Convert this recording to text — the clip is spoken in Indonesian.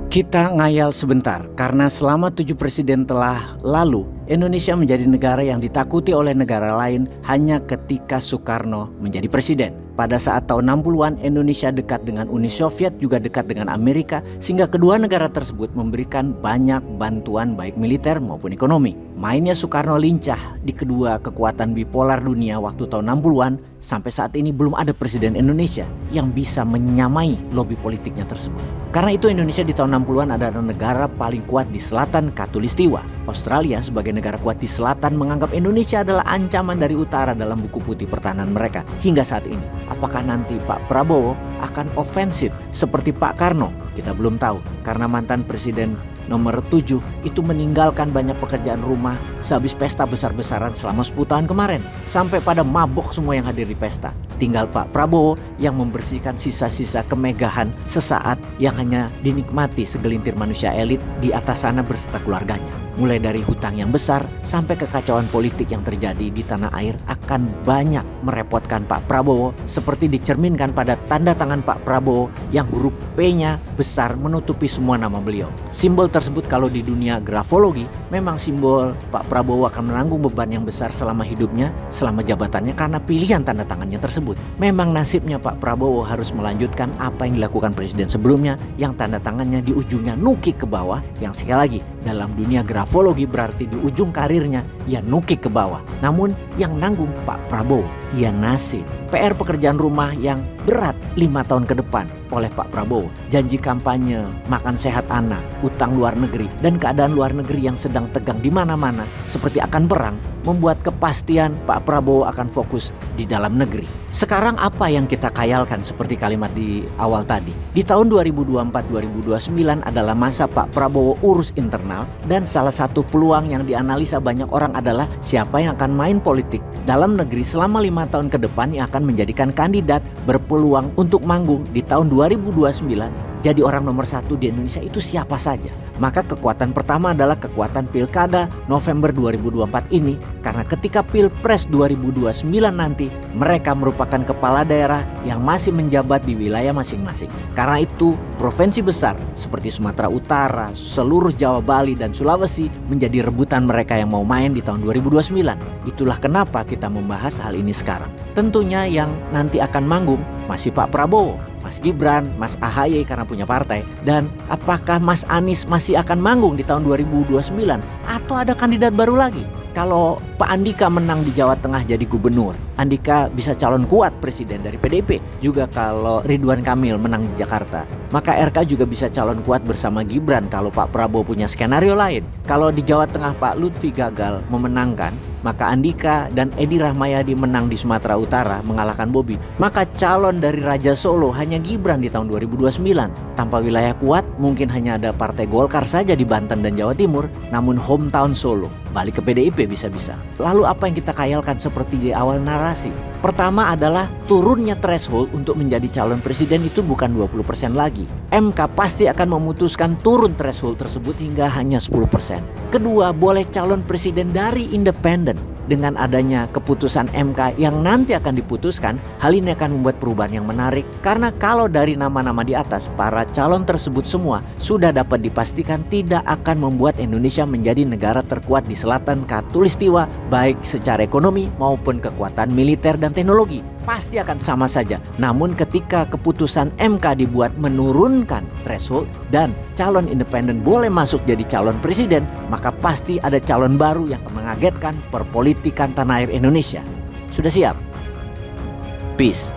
Kita ngayal sebentar, karena selama 7 presiden telah lalu, Indonesia menjadi negara yang ditakuti oleh negara lain hanya ketika Soekarno menjadi presiden. Pada saat tahun 60-an, Indonesia dekat dengan Uni Soviet, juga dekat dengan Amerika, sehingga kedua negara tersebut memberikan banyak bantuan baik militer maupun ekonomi. Mainnya Soekarno lincah di kedua kekuatan bipolar dunia waktu tahun 60-an, sampai saat ini belum ada presiden Indonesia yang bisa menyamai lobi politiknya tersebut. Karena itu Indonesia di tahun 60-an adalah negara paling kuat di selatan Khatulistiwa. Australia sebagai negara kuat di selatan menganggap Indonesia adalah ancaman dari utara dalam buku putih pertahanan mereka hingga saat ini. Apakah nanti Pak Prabowo akan ofensif seperti Pak Karno? Kita belum tahu, karena mantan presiden nomor 7 itu meninggalkan banyak pekerjaan rumah sehabis pesta besar-besaran selama 10 tahun kemarin. Sampai pada mabok semua yang hadir di pesta. Tinggal Pak Prabowo yang membersihkan sisa-sisa kemegahan sesaat yang hanya dinikmati segelintir manusia elit di atas sana berserta keluarganya. Mulai dari hutang yang besar sampai kekacauan politik yang terjadi di tanah air akan banyak merepotkan Pak Prabowo, seperti dicerminkan pada tanda tangan Pak Prabowo yang huruf P-nya besar menutupi semua nama beliau. Simbol tersebut kalau di dunia grafologi memang simbol Pak Prabowo akan menanggung beban yang besar selama hidupnya, selama jabatannya, karena pilihan tanda tangannya tersebut. Memang nasibnya Pak Prabowo harus melanjutkan apa yang dilakukan presiden sebelumnya yang tanda tangannya di ujungnya nukik ke bawah, yang sekali lagi dalam dunia grafologi berarti di ujung karirnya ia nukik ke bawah. Namun yang nanggung Pak Prabowo, ia nasib. PR pekerjaan rumah yang berat 5 tahun ke depan oleh Pak Prabowo. Janji kampanye, makan sehat anak, utang luar negeri, dan keadaan luar negeri yang sedang tegang di mana-mana seperti akan perang, membuat kepastian Pak Prabowo akan fokus di dalam negeri. Sekarang apa yang kita khayalkan seperti kalimat di awal tadi? Di tahun 2024-2029 adalah masa Pak Prabowo urus internal, dan salah satu peluang yang dianalisa banyak orang adalah siapa yang akan main politik dalam negeri selama 5 tahun ke depan yang akan menjadikan kandidat berpeluang untuk manggung di tahun 2029 jadi orang nomor 1 di Indonesia itu siapa saja. Maka kekuatan pertama adalah kekuatan pilkada November 2024 ini, karena ketika pilpres 2029 nanti mereka merupakan kepala daerah yang masih menjabat di wilayah masing-masing. Karena itu provinsi besar seperti Sumatera Utara, seluruh Jawa, Bali, dan Sulawesi menjadi rebutan mereka yang mau main di tahun 2029. Itulah kenapa kita membahas hal ini sekarang. Tentunya yang nanti akan manggung masih Pak Prabowo, Mas Gibran, Mas AHY karena punya partai. Dan apakah Mas Anies masih akan manggung di tahun 2029 atau ada kandidat baru lagi? Kalau Pak Andika menang di Jawa Tengah jadi gubernur, Andika bisa calon kuat presiden dari PDIP. Juga kalau Ridwan Kamil menang di Jakarta, maka RK juga bisa calon kuat bersama Gibran kalau Pak Prabowo punya skenario lain. Kalau di Jawa Tengah Pak Lutfi gagal memenangkan, maka Andika dan Edi Rahmayadi menang di Sumatera Utara mengalahkan Bobi, maka calon dari Raja Solo hanya Gibran di tahun 2029. Tanpa wilayah kuat mungkin hanya ada partai Golkar saja di Banten dan Jawa Timur, namun hometown Solo balik ke PDIP bisa-bisa. Lalu apa yang kita khayalkan seperti di awal narasi? Pertama adalah turunnya threshold untuk menjadi calon presiden itu bukan 20% lagi. MK pasti akan memutuskan turun threshold tersebut hingga hanya 10%. Kedua, boleh calon presiden dari independen. Dengan adanya keputusan MK yang nanti akan diputuskan, hal ini akan membuat perubahan yang menarik. Karena kalau dari nama-nama di atas, para calon tersebut semua sudah dapat dipastikan tidak akan membuat Indonesia menjadi negara terkuat di selatan Khatulistiwa, baik secara ekonomi maupun kekuatan militer dan teknologi. Pasti akan sama saja. Namun ketika keputusan MK dibuat menurunkan threshold dan calon independen boleh masuk jadi calon presiden, maka pasti ada calon baru yang akan mengagetkan perpolitikan tanah air Indonesia. Sudah siap? Peace.